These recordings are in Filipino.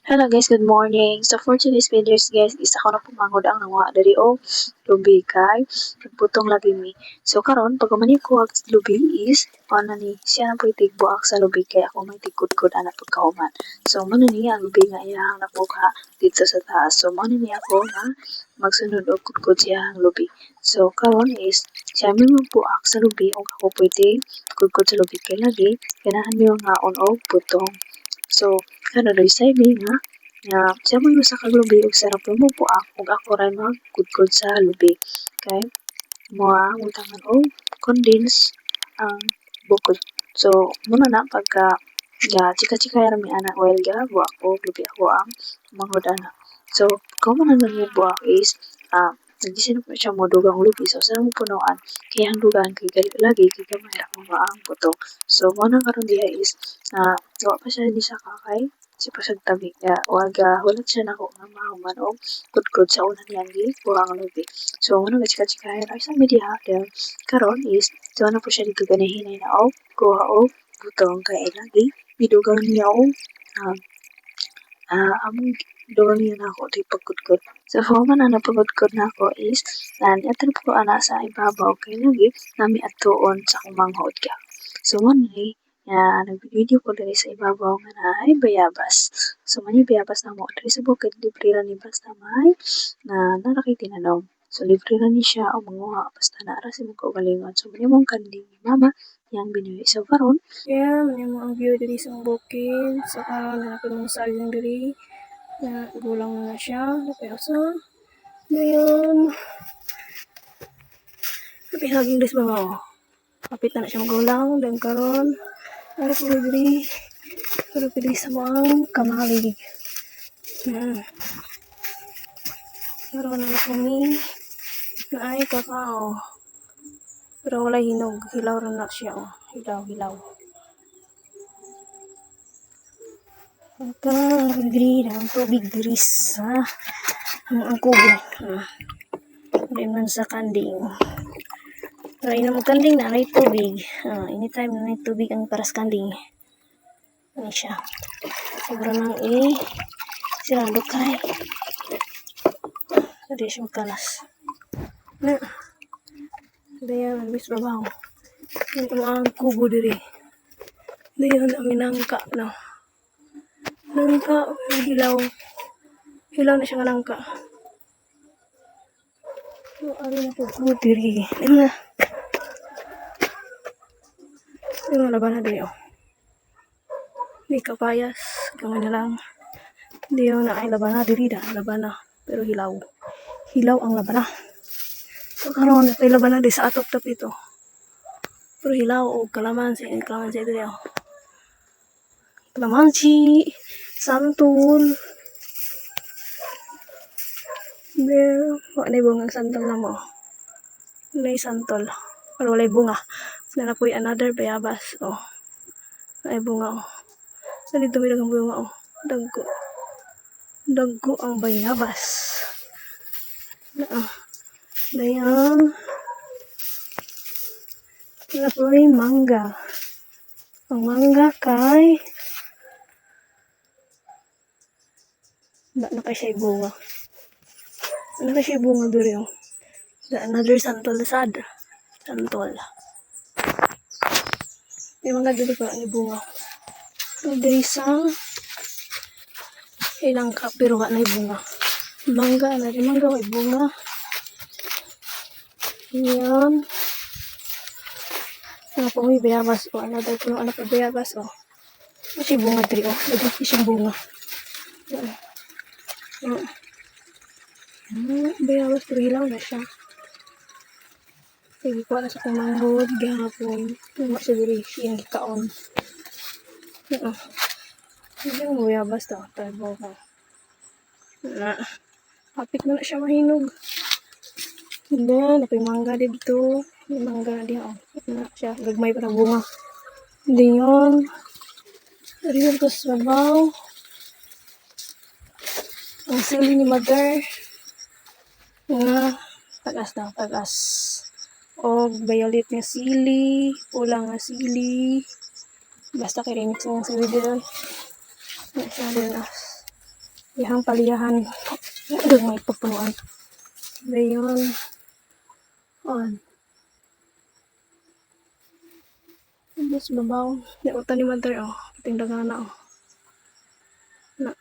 Hello guys, good morning. So for today's videos guys, isa ko na pumangod ang nawa dari o lubi kay nagputong lagi mi. So karon pag man ko ang lubi is ano ni siya na pwede buak sa lubi kay ako may tikod-kod ana pagkahuman. So man ni ang lubi nga iyang nakuha dito sa taas. So man ni ako na magsunod og kudkod siya ang lubi. So karon is siya may magbuak sa lubi o ako pwede kudkod sa lubi kay lagi ganahan mi nga on og putong. So ano rin sa nga nga siya man sa kaglubi og sarap mo po ug ako ray magkudkod sa lubi kay moa utangan og condense ang bukod. So muna na pagka chika-chika mi ana oil buak ko lubi ako ang manghod ana. So kung man ang buak is nagisin po siya mo dugang lubi so sa mo punuan kaya ang dugan kay gali lagi kay gamay ra mo ang putong. So mo na karon diha is wa pa siya di sa kakay si pasag tabi kaya hulat siya nako nga mahuman og kudkod sa una niyang buhang lubi. So muna nga chika-chikayan ay sa media karon is so na po siya dito ganahinay na og kuha og butong kay lagi bidugang niya og among dugang niya na ako di pagkudkod. So human na napagkudkod na ako is atan po ana sa ibabaw kay lagi nami atuon sa akong manghod ka. So one day nag-video ko diri sa ibabaw nga naay bayabas. So mani bayabas na mo diri sa bukid libre ra ni basta may na narakay tinanong. So libre ra ni siya o manguha basta naara si mo kaugalingon. So mani mong kanding ni mama yang binuwi. So karon Yeah, may mga view diri sa bukid. So karon na ko mong saling diri na gulang na siya. Pero sa ngayon, kapit laging des ba mo? Kapit na siya magulang. Dan karon, ano ko diri? Pero pili sa mga kamalig. Karon na kami na ay kakao. Pero wala hinog. Hilaw rin na siya. Oh. Hilaw. Ito, diri ang tubig diri sa ang kubo. Man sa kanding. Pero ina mo kanding na may tubig. Anytime na may tubig ang paras kanding. Ano siya. Siguro nang sila lukay. Hindi siya makalas. Na. Daya nagbis babaw. Ito ang kubo diri. Daya namin nangka na. Nangka, hilaw. Hilaw na siya nga nangka. So, ano na po kubo diri. Yung laban na diri, oh. Hindi kapayas. Kamay na lang. Hindi yung na ay laban na diri na. Laban na. Pero hilaw. Hilaw ang laban na. So, karoon, ito yung laban na diri sa atop-top ito. Pero hilaw o kalamansi. Kalamansi diri, oh. Kalamansi. Santol. Pero, wala yung bungang santol na mo. Wala yung santol. Pero wala yung bunga. Nala po yung another bayabas, oh. Wala yung bunga, oh. So, dito may dagang bunga, oh. Dagko ang bayabas. Dayan. Wala po yung mangga. Ang mangga kay na siya bunga. Na siya bunga duri, oh. Another santol sad. Santol. Yung mga dito ko ang bunga. Diri sa ilang ka pero wala na bunga. Mangga na rin mangga may bunga. Yan. Ano po may bayabas o another po ano pa bayabas o. Kasi bunga diri o. Dito siyang bunga. Bayabas pero hilaw na siya. Sige ko na sa kumanghod gahapon. Tuma siya diri siyang gikaon. Hindi mo bayabas to. Tayo ka. Hapit na siya mahinog. Then, may mangga dito. May mangga dito. Siya, gagmay pa ng bunga. Diyon. Riyan ko sa babaw. Ang sili ni mother. Tagas. O, violet nga sili. Pulang nga sili. Basta kay remix ng sili dito. Siya dito. Ihang paliyahan. Doon may pupunuan. Dayon. On. Mas babaw. Di ko taniman tayo. Oh. Tindagan na. Oh. Na.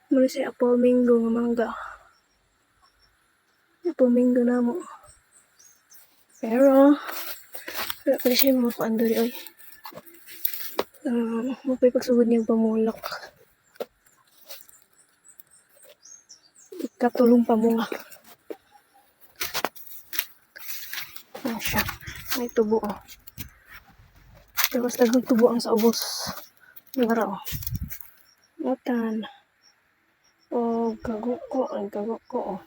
Muna siya apple mango nga mangga. Apple mango na mo. Pero, wala pa siya mga paandari. Oy. Mapay pagsugod niyang pamulak. Ikatulong pamunga. Yan siya. May tubo. Oh. Tapos tagang tubo ang sa ubos. Ngara. Oh. Matan. O kaguko. Ang kaguko. Oh.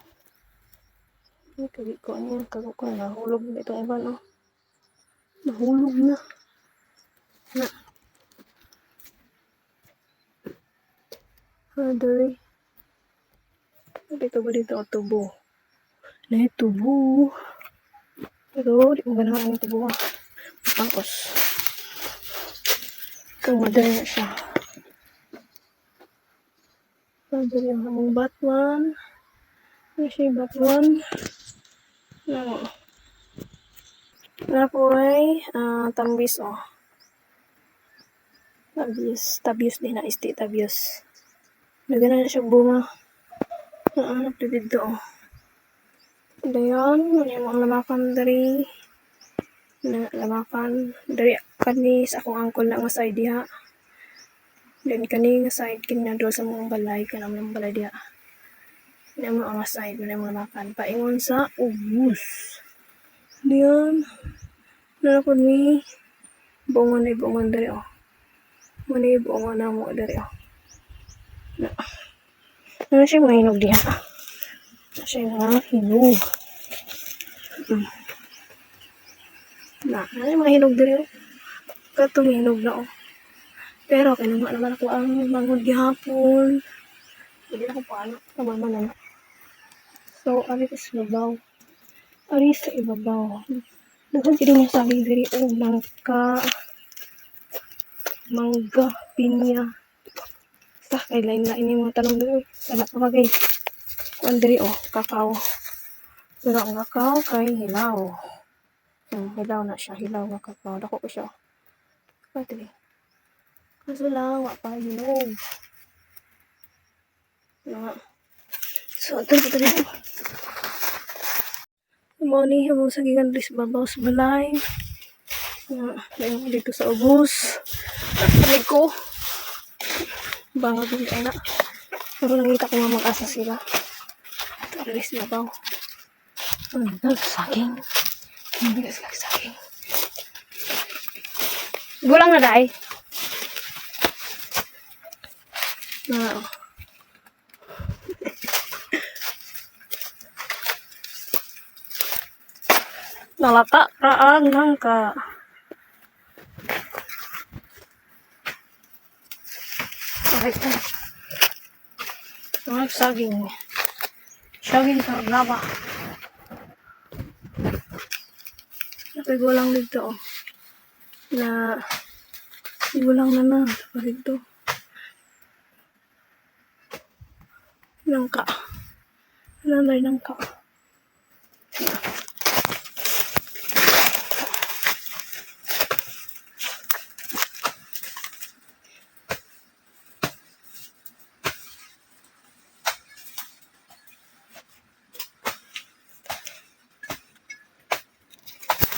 Ang kaguko niya. Kaguko. Nahulog na itong iba. No? Nahulog na. Na. Adari. Dito ba dito ang tubo? Na tubo. Pero di ko ganahan ang tubo. Tapos. Kamadali na siya. Adari ang hamong Batman. Ano siya yung Batman? No. Na po ay tambis oh. Tabius din na isti tabius. Nagana na siya bunga. Naanap na dito oh. Dayon, yung mga lamakan dari. Na lamakan dari kani sa akong angkol na nga side diha. Then kani nga side kinadol sa mga balay kanang mga balay diha. Na mga side na mga lamakan paingon sa ubus. Diyan. Napod mi bungon dari oh. Mani bungon na mo dari oh. Na. Ano siya mga hinog diha? Siya mga hinog. Na, ano yung mga hinog dari oh? Katong hinog na oh. Pero kinuha naman ako ang mangod gihapon. Hindi na ako paano. Naman na. So, ari sa ibabaw. Ari sa ibabaw. Nagkakita niya sa akin dari oh. Langka. Mangga. Pinya. Sa kay lain-lain yung mga tanong doon. Wala pa ba guys? Kuan diri oh, kakao. Pero ang kakao kay hilaw. Hilaw na siya, hilaw na kakao. Dako ko siya. Pati. Kaso lang, wala pa hilaw. So, ito po dito. Umani, hamong sa gigandris babaw sa balay. Dito sa ubos. Tapos ko. Bangag yung kaya na. Pero nakita ko nga mag-asa sila. Alis na ba? Ang nagsaging. Hindi ka nagsaging. Gulang na dahi. Na. Nalata raan langka. Alright na. Nagsaging. Saging sa lava. Napay gulang dito oh. Na gulang na dito. Nangka. Nanay nangka.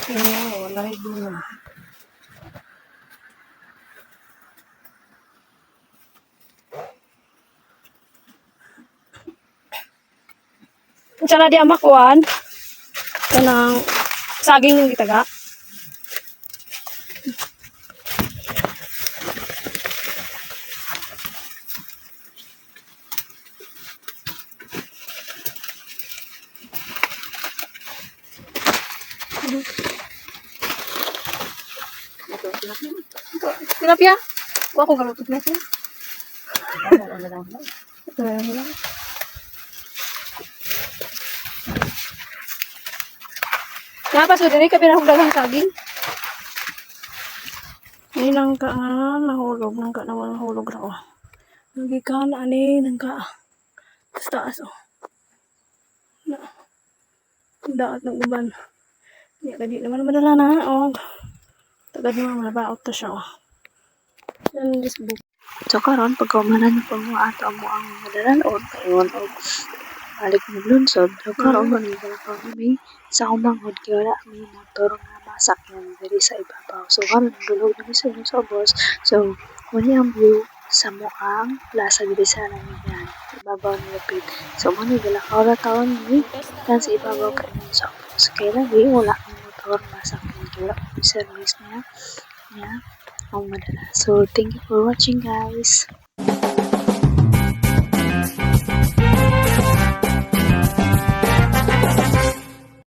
Wala rin doon. Sana di amakuan. Kanang saging yung gitaga. Tilapia? Kuha ko galutot na siya. Napas ko din ka pinakong dagang saging. May nangka nga nahulog, nangka na walang hulog ra oh. Nagikan ani nangka. Sa taas oh. Na. Daot ng uban. Di naman madala na oh. Tagad naman malabaot to siya oh. Yan this book. So karon pagkaumanan po mo ato mo ang madalalon kayon og balik mo lunsod. So karon manigala ko kami sa umanghod kay wala may motor nga masakyan diri sa ibabaw. So karon dulog na sa inyong sa bus. So muni ang view sa moang plaza diri sa Namigan. Ibabaw ni Lapid. So manigala ka ora taon ni kan sa ibabaw kayon sa bus. Kaya lagi wala may motor masakyan kay wala may service niya. Yeah. Oh, madala. So, thank you for watching, guys.